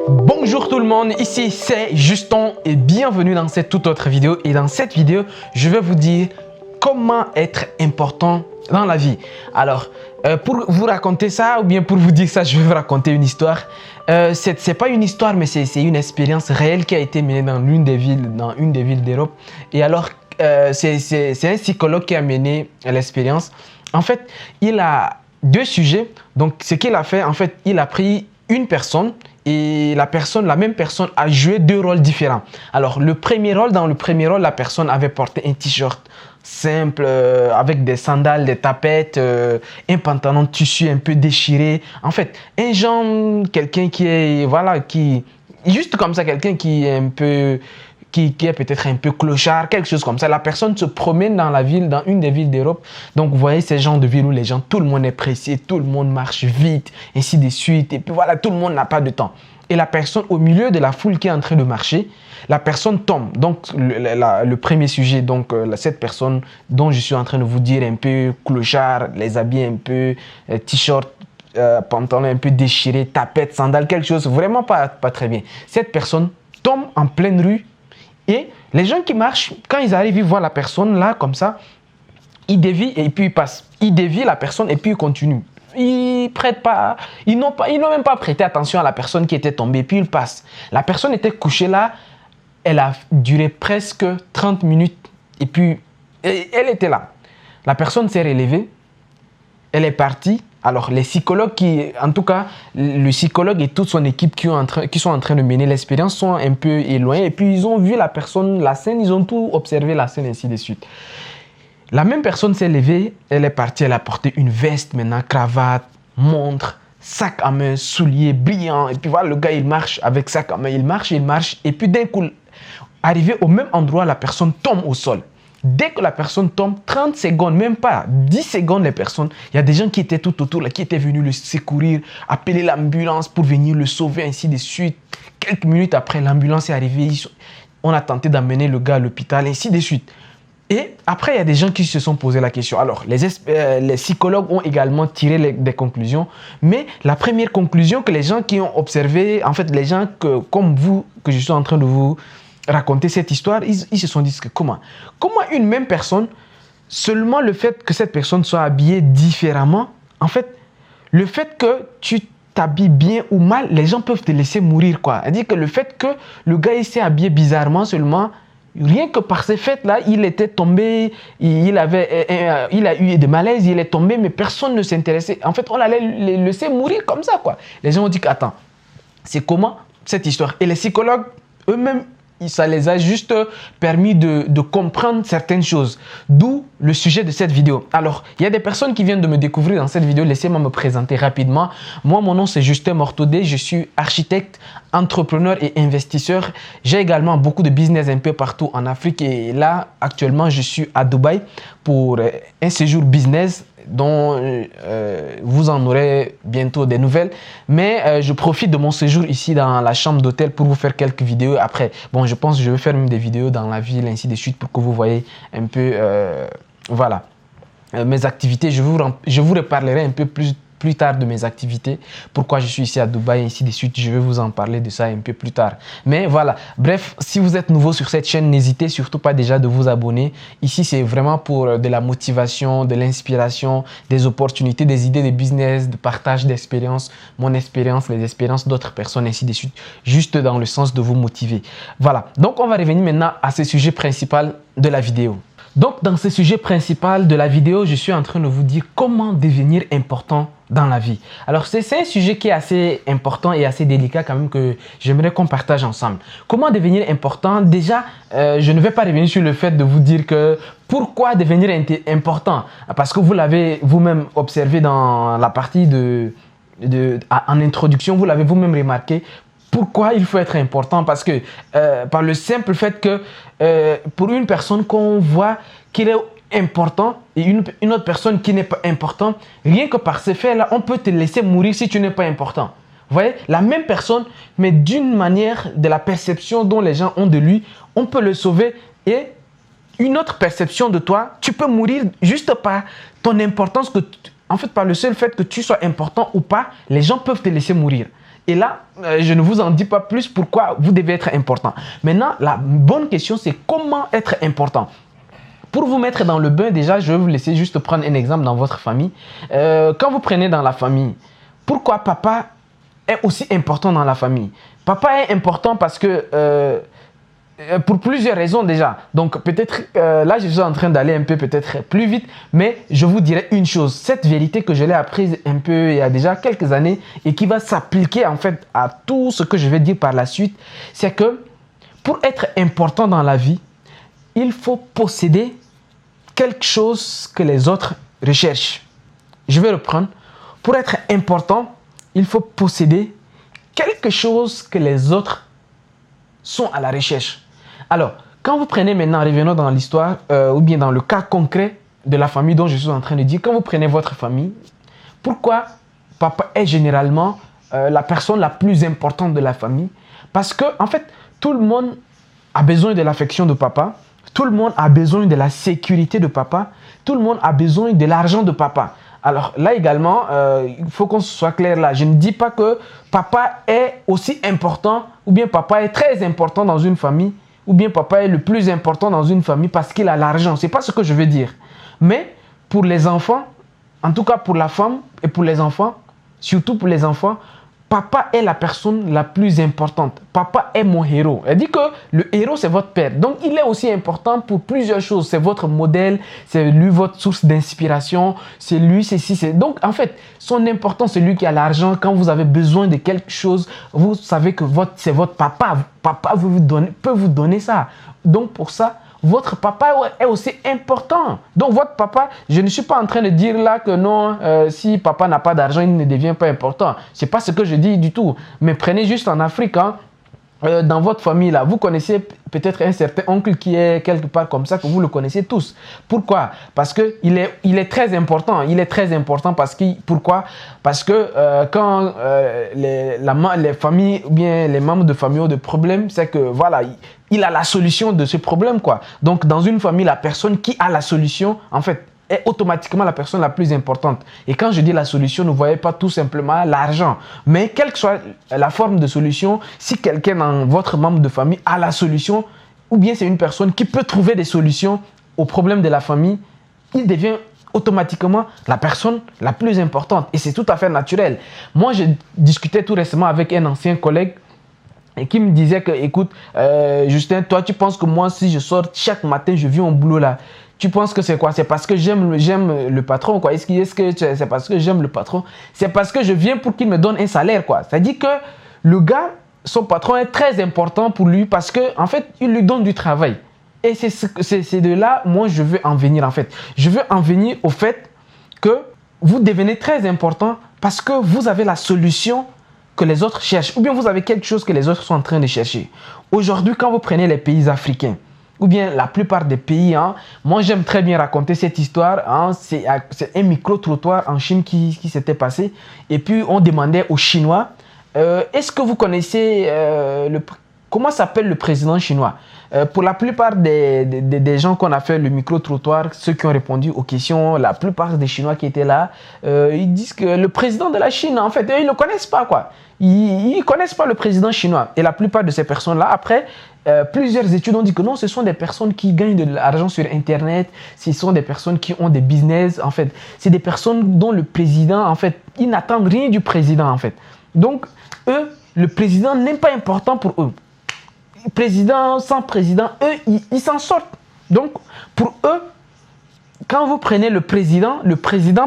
Bonjour tout le monde, ici c'est Justin et bienvenue dans cette toute autre vidéo. Et dans cette vidéo, je vais vous dire comment être important dans la vie. Alors, pour vous raconter ça ou bien pour vous dire ça, je vais vous raconter une histoire. C'est pas une histoire, mais c'est une expérience réelle qui a été menée dans une des villes d'Europe. Et alors, c'est un psychologue qui a mené l'expérience. En fait, il a deux sujets. Donc, ce qu'il a fait, en fait, il a pris une personne et la même personne a joué deux rôles différents. Alors, dans le premier rôle, la personne avait porté un t-shirt simple avec des sandales, des tapettes, un pantalon de tissu un peu déchiré. En fait, un genre, quelqu'un qui est, voilà, juste comme ça, quelqu'un qui est un peu, qui est peut-être un peu clochard, quelque chose comme ça. La personne se promène dans la ville, dans une des villes d'Europe. Donc, vous voyez ces genres de villes où les gens, tout le monde est pressé, tout le monde marche vite, ainsi de suite. Et puis voilà, tout le monde n'a pas de temps. Et la personne, au milieu de la foule qui est en train de marcher, la personne tombe. Donc, le premier sujet, donc cette personne dont je suis en train de vous dire un peu clochard, les habits un peu t-shirt, pantalon un peu déchiré, tapette, sandales, quelque chose vraiment pas très bien. Cette personne tombe en pleine rue et les gens qui marchent, quand ils arrivent, ils voient la personne là, comme ça, ils dévient et puis ils passent. Ils dévient la personne et puis ils continuent. Ils n'ont même pas prêté attention à la personne qui était tombée, puis ils passent. La personne était couchée là, elle a duré presque 30 minutes et puis elle était là. La personne s'est relevée, elle est partie. Alors les psychologues en tout cas, le psychologue et toute son équipe qui sont en train de mener l'expérience sont un peu éloignés et puis ils ont vu la personne, la scène, ils ont tout observé la scène ainsi de suite. La même personne s'est levée, elle est partie, elle a porté une veste maintenant, cravate, montre, sac à main, souliers brillants. Et puis voilà, le gars, il marche avec sac à main, il marche. Et puis d'un coup, arrivé au même endroit, la personne tombe au sol. Dès que la personne tombe, 30 secondes, même pas 10 secondes, les personnes, il y a des gens qui étaient tout autour, là, qui étaient venus le secourir, appeler l'ambulance pour venir le sauver, ainsi de suite. Quelques minutes après, l'ambulance est arrivée, on a tenté d'amener le gars à l'hôpital, ainsi de suite. Et après, il y a des gens qui se sont posé la question. Alors, les psychologues ont également tiré des conclusions. Mais la première conclusion que les gens qui ont observé, en fait, les gens comme vous, que je suis en train de vous raconter cette histoire, ils se sont dit que comment une même personne, seulement le fait que cette personne soit habillée différemment, en fait, le fait que tu t'habilles bien ou mal, les gens peuvent te laisser mourir, quoi. C'est-à-dire que le fait que le gars il s'est habillé bizarrement seulement, rien que par ces faits-là, il était tombé, il a eu des malaises, il est tombé, mais personne ne s'intéressait. En fait, on allait le laisser mourir comme ça, quoi. Les gens ont dit attends, c'est comment cette histoire? Et les psychologues eux-mêmes, ça les a juste permis de comprendre certaines choses. D'où le sujet de cette vidéo. Alors, il y a des personnes qui viennent de me découvrir dans cette vidéo. Laissez-moi me présenter rapidement. Moi, mon nom, c'est Justin Mortodé. Je suis architecte, entrepreneur et investisseur. J'ai également beaucoup de business un peu partout en Afrique. Et là, actuellement, je suis à Dubaï pour un séjour business dont vous en aurez bientôt des nouvelles. Mais je profite de mon séjour ici dans la chambre d'hôtel pour vous faire quelques vidéos. Après, bon, je pense que je vais faire même des vidéos dans la ville, ainsi de suite, pour que vous voyez un peu, voilà, mes activités. Je vous reparlerai un peu plus tard de mes activités, pourquoi je suis ici à Dubaï, ainsi de suite. Je vais vous en parler de ça un peu plus tard. Mais voilà, bref, si vous êtes nouveau sur cette chaîne, n'hésitez surtout pas déjà de vous abonner. Ici, c'est vraiment pour de la motivation, de l'inspiration, des opportunités, des idées de business, de partage d'expériences, mon expérience, les expériences d'autres personnes, ainsi de suite, juste dans le sens de vous motiver. Voilà, donc on va revenir maintenant à ce sujet principal de la vidéo. Donc, dans ce sujet principal de la vidéo, je suis en train de vous dire comment devenir important dans la vie. Alors, c'est un sujet qui est assez important et assez délicat quand même que j'aimerais qu'on partage ensemble. Comment devenir important? Déjà, je ne vais pas revenir sur le fait de vous dire que pourquoi devenir important? Parce que vous l'avez vous-même observé dans la partie en introduction, vous l'avez vous-même remarqué. Pourquoi il faut être important? Parce que par le simple fait que pour une personne qu'on voit qu'il est important et une autre personne qui n'est pas importante, rien que par ces faits-là, on peut te laisser mourir si tu n'es pas important. Vous voyez, la même personne, mais d'une manière de la perception dont les gens ont de lui, on peut le sauver et une autre perception de toi, tu peux mourir juste par ton importance, en fait par le seul fait que tu sois important ou pas, les gens peuvent te laisser mourir. Et là, je ne vous en dis pas plus pourquoi vous devez être important. Maintenant, la bonne question, c'est comment être important. Pour vous mettre dans le bain, déjà, je vais vous laisser juste prendre un exemple dans votre famille. Quand vous prenez dans la famille, pourquoi papa est aussi important dans la famille? Papa est important parce que, pour plusieurs raisons déjà. Donc peut-être, là je suis en train d'aller un peu peut-être plus vite, mais je vous dirai une chose. Cette vérité que je l'ai apprise un peu il y a déjà quelques années et qui va s'appliquer en fait à tout ce que je vais dire par la suite, c'est que pour être important dans la vie, il faut posséder quelque chose que les autres recherchent. Je vais reprendre. Pour être important, il faut posséder quelque chose que les autres sont à la recherche. Alors, quand vous prenez maintenant, revenons dans l'histoire, ou bien dans le cas concret de la famille dont je suis en train de dire, quand vous prenez votre famille, pourquoi papa est généralement la personne la plus importante de la famille? Parce que, en fait, tout le monde a besoin de l'affection de papa, tout le monde a besoin de la sécurité de papa, tout le monde a besoin de l'argent de papa. Alors là également, il faut qu'on soit clair là. Je ne dis pas que papa est aussi important ou bien papa est très important dans une famille ou bien papa est le plus important dans une famille parce qu'il a l'argent. Ce n'est pas ce que je veux dire. Mais pour les enfants, en tout cas pour la femme et pour les enfants, surtout pour les enfants, papa est la personne la plus importante. Papa est mon héros. Elle dit que le héros, c'est votre père. Donc, il est aussi important pour plusieurs choses. C'est votre modèle, c'est lui votre source d'inspiration, c'est lui, ceci, c'est... Donc, en fait, son importance, c'est lui qui a l'argent. Quand vous avez besoin de quelque chose, vous savez que c'est votre papa. Papa peut vous donner ça. Donc, pour ça, votre papa est aussi important. Donc, votre papa, je ne suis pas en train de dire là que non, si papa n'a pas d'argent, il ne devient pas important. Ce n'est pas ce que je dis du tout. Mais prenez juste en Afrique, hein, dans votre famille, là, vous connaissez peut-être un certain oncle qui est quelque part comme ça, que vous le connaissez tous. Pourquoi? Parce qu'il est très important. Il est très important parce que, pourquoi? Parce que quand les familles ou bien les membres de famille ont des problèmes, c'est que voilà, il a la solution de ce problème, quoi. Donc, dans une famille, la personne qui a la solution, en fait, est automatiquement la personne la plus importante. Et quand je dis la solution, ne voyez pas tout simplement l'argent. Mais quelle que soit la forme de solution, si quelqu'un dans votre membre de famille a la solution, ou bien c'est une personne qui peut trouver des solutions aux problèmes de la famille, il devient automatiquement la personne la plus importante. Et c'est tout à fait naturel. Moi, je discutais tout récemment avec un ancien collègue et qui me disait que, écoute, Justin, toi, tu penses que moi, si je sors chaque matin, je viens au boulot là, tu penses que c'est quoi? C'est parce que j'aime le patron, quoi. Est-ce que c'est parce que j'aime le patron? C'est parce que je viens pour qu'il me donne un salaire, quoi. C'est-à-dire que le gars, son patron est très important pour lui parce que, en fait, il lui donne du travail. Et c'est de là, moi, je veux en venir, en fait. Je veux en venir au fait que vous devenez très important parce que vous avez la solution que les autres cherchent, ou bien vous avez quelque chose que les autres sont en train de chercher. Aujourd'hui, quand vous prenez les pays africains, ou bien la plupart des pays, hein, moi j'aime très bien raconter cette histoire, hein, c'est un micro-trottoir en Chine qui s'était passé, et puis on demandait aux Chinois, est-ce que vous connaissez, comment s'appelle le président chinois? Pour la plupart des gens qu'on a fait le micro-trottoir, ceux qui ont répondu aux questions, la plupart des Chinois qui étaient là, ils disent que le président de la Chine, en fait, ils ne le connaissent pas, quoi. Ils ne connaissent pas le président chinois. Et la plupart de ces personnes-là, après, plusieurs études ont dit que non, ce sont des personnes qui gagnent de l'argent sur Internet, ce sont des personnes qui ont des business, en fait. C'est des personnes dont le président, en fait, ils n'attendent rien du président, en fait. Donc, eux, le président n'est pas important pour eux. Président, sans président, eux, ils s'en sortent. Donc, pour eux, quand vous prenez le président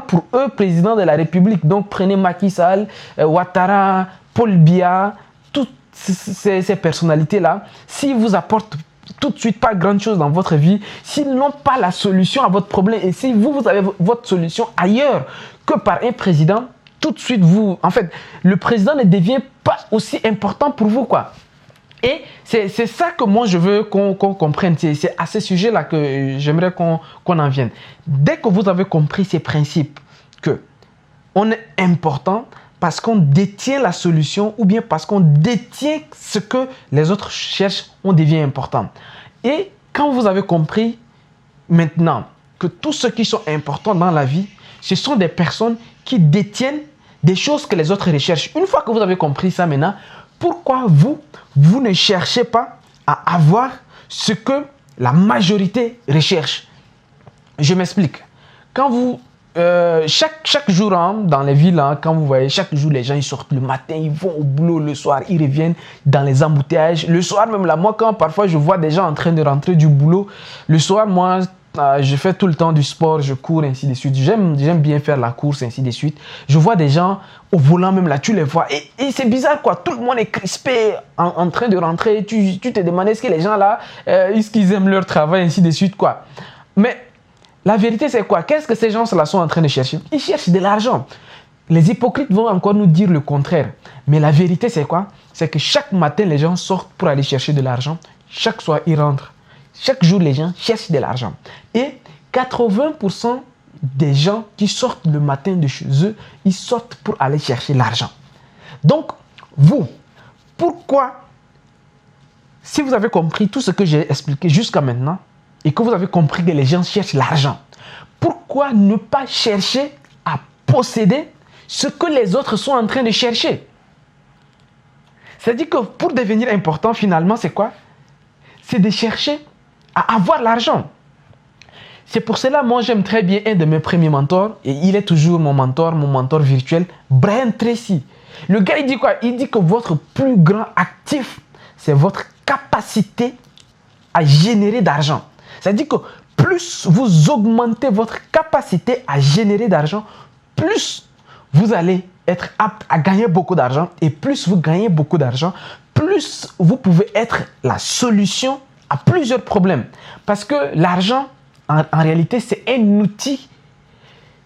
pour eux, président de la République, donc prenez Macky Sall, Ouattara, Paul Biya, toutes ces personnalités-là, s'ils vous apportent tout de suite pas grand-chose dans votre vie, s'ils n'ont pas la solution à votre problème et si vous avez votre solution ailleurs que par un président, tout de suite, en fait, le président ne devient pas aussi important pour vous, quoi. Et c'est ça que moi je veux qu'on comprenne. C'est à ce sujet-là que j'aimerais qu'on en vienne. Dès que vous avez compris ces principes, qu'on est important parce qu'on détient la solution ou bien parce qu'on détient ce que les autres cherchent, on devient important. Et quand vous avez compris maintenant que tous ceux qui sont importants dans la vie, ce sont des personnes qui détiennent des choses que les autres recherchent. Une fois que vous avez compris ça maintenant, pourquoi vous ne cherchez pas à avoir ce que la majorité recherche? Je m'explique. Quand vous, chaque jour hein, dans les villes, hein, quand vous voyez, chaque jour les gens ils sortent le matin, ils vont au boulot, le soir ils reviennent dans les embouteillages. Le soir même là, moi quand parfois je vois des gens en train de rentrer du boulot, le soir moi je fais tout le temps du sport, je cours ainsi de suite. J'aime bien faire la course ainsi de suite. Je vois des gens au volant même là, tu les vois et c'est bizarre quoi. Tout le monde est crispé en train de rentrer. Tu te demandes est-ce que les gens là, est-ce qu'ils aiment leur travail ainsi de suite quoi. Mais la vérité, c'est quoi? Qu'est-ce que ces gens-là sont en train de chercher? Ils cherchent de l'argent. Les hypocrites vont encore nous dire le contraire. Mais la vérité, c'est quoi? C'est que chaque matin, les gens sortent pour aller chercher de l'argent. Chaque soir, ils rentrent. Chaque jour, les gens cherchent de l'argent. Et 80% des gens qui sortent le matin de chez eux, ils sortent pour aller chercher l'argent. Donc, vous, pourquoi, si vous avez compris tout ce que j'ai expliqué jusqu'à maintenant, et que vous avez compris que les gens cherchent l'argent, pourquoi ne pas chercher à posséder ce que les autres sont en train de chercher? C'est-à-dire que pour devenir important, finalement, c'est quoi? C'est de chercher à avoir l'argent. C'est pour cela, moi, j'aime très bien un de mes premiers mentors, et il est toujours mon mentor virtuel, Brian Tracy. Le gars, il dit quoi? Il dit que votre plus grand actif, c'est votre capacité à générer d'argent. C'est-à-dire que plus vous augmentez votre capacité à générer d'argent, plus vous allez être apte à gagner beaucoup d'argent. Et plus vous gagnez beaucoup d'argent, plus vous pouvez être la solution à plusieurs problèmes. Parce que l'argent, en réalité, c'est un outil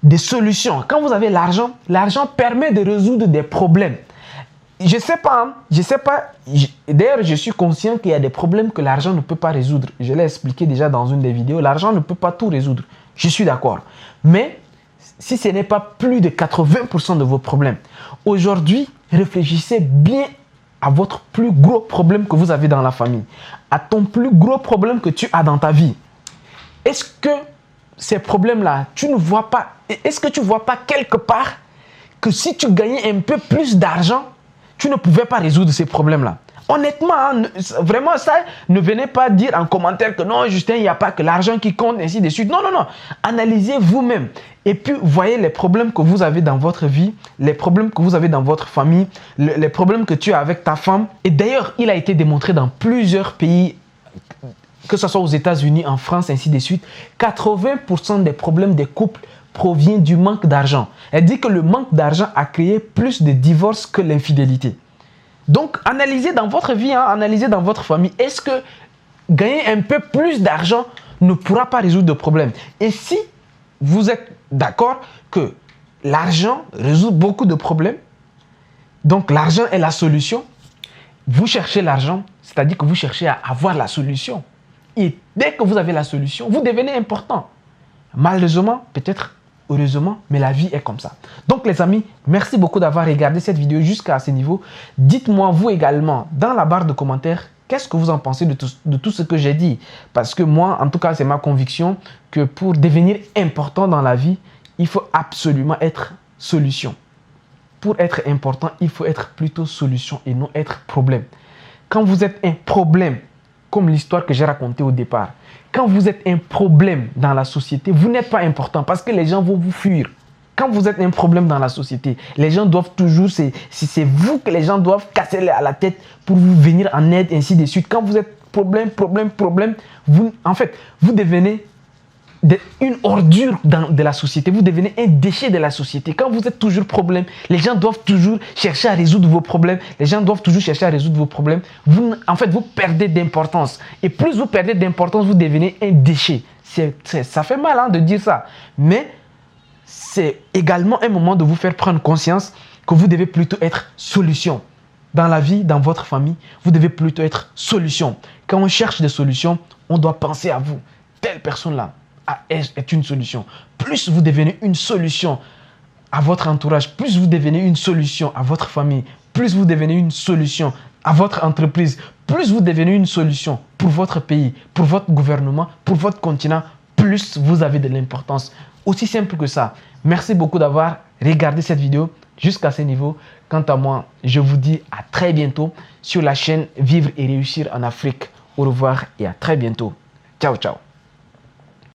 de solution. Quand vous avez l'argent, l'argent permet de résoudre des problèmes. Je sais pas. D'ailleurs, je suis conscient qu'il y a des problèmes que l'argent ne peut pas résoudre. Je l'ai expliqué déjà dans une des vidéos. L'argent ne peut pas tout résoudre. Je suis d'accord. Mais si ce n'est pas plus de 80% de vos problèmes, aujourd'hui, réfléchissez bien à votre plus gros problème que vous avez dans la famille, à ton plus gros problème que tu as dans ta vie. Est-ce que ces problèmes-là, tu ne vois pas, est-ce que tu ne vois pas quelque part que si tu gagnais un peu plus d'argent, tu ne pouvais pas résoudre ces problèmes-là? Honnêtement, hein, vraiment, ça, ne venez pas dire en commentaire que non, Justin, il n'y a pas que l'argent qui compte, ainsi de suite. Non, non, non. Analysez vous-même. Et puis, voyez les problèmes que vous avez dans votre vie, les problèmes que vous avez dans votre famille, les problèmes que tu as avec ta femme. Et d'ailleurs, il a été démontré dans plusieurs pays, que ce soit aux États-Unis, en France, ainsi de suite, 80% des problèmes des couples proviennent du manque d'argent. Elle dit que le manque d'argent a créé plus de divorces que l'infidélité. Donc, analysez dans votre vie, hein, analysez dans votre famille. Est-ce que gagner un peu plus d'argent ne pourra pas résoudre de problèmes? Et si vous êtes d'accord que l'argent résout beaucoup de problèmes, donc l'argent est la solution, vous cherchez l'argent, c'est-à-dire que vous cherchez à avoir la solution. Et dès que vous avez la solution, vous devenez important. Malheureusement, peut-être heureusement, mais la vie est comme ça. Donc les amis, merci beaucoup d'avoir regardé cette vidéo jusqu'à ce niveau. Dites-moi vous également dans la barre de commentaires, qu'est-ce que vous en pensez de tout ce que j'ai dit? Parce que moi, en tout cas, c'est ma conviction que pour devenir important dans la vie, il faut absolument être solution. Pour être important, il faut être plutôt solution et non être problème. Quand vous êtes un problème, comme l'histoire que j'ai racontée au départ, quand vous êtes un problème dans la société, vous n'êtes pas important parce que les gens vont vous fuir. Quand vous êtes un problème dans la société, les gens doivent toujours, c'est vous que les gens doivent casser à la tête pour vous venir en aide, ainsi de suite. Quand vous êtes problème, en fait, vous devenez une ordure de la société, vous devenez un déchet de la société. Quand vous êtes toujours problème, les gens doivent toujours chercher à résoudre vos problèmes. Les gens doivent toujours chercher à résoudre vos problèmes. En fait, vous perdez d'importance. Et plus vous perdez d'importance, vous devenez un déchet. Ça fait mal hein, de dire ça. Mais c'est également un moment de vous faire prendre conscience que vous devez plutôt être solution. Dans la vie, dans votre famille, vous devez plutôt être solution. Quand on cherche des solutions, on doit penser à vous. Telle personne-là est une solution. Plus vous devenez une solution à votre entourage, plus vous devenez une solution à votre famille, plus vous devenez une solution à votre entreprise, plus vous devenez une solution pour votre pays, pour votre gouvernement, pour votre continent, plus vous avez de l'importance. Aussi simple que ça. Merci beaucoup d'avoir regardé cette vidéo jusqu'à ce niveau. Quant à moi, je vous dis à très bientôt sur la chaîne Vivre et réussir en Afrique. Au revoir et à très bientôt. Ciao, ciao.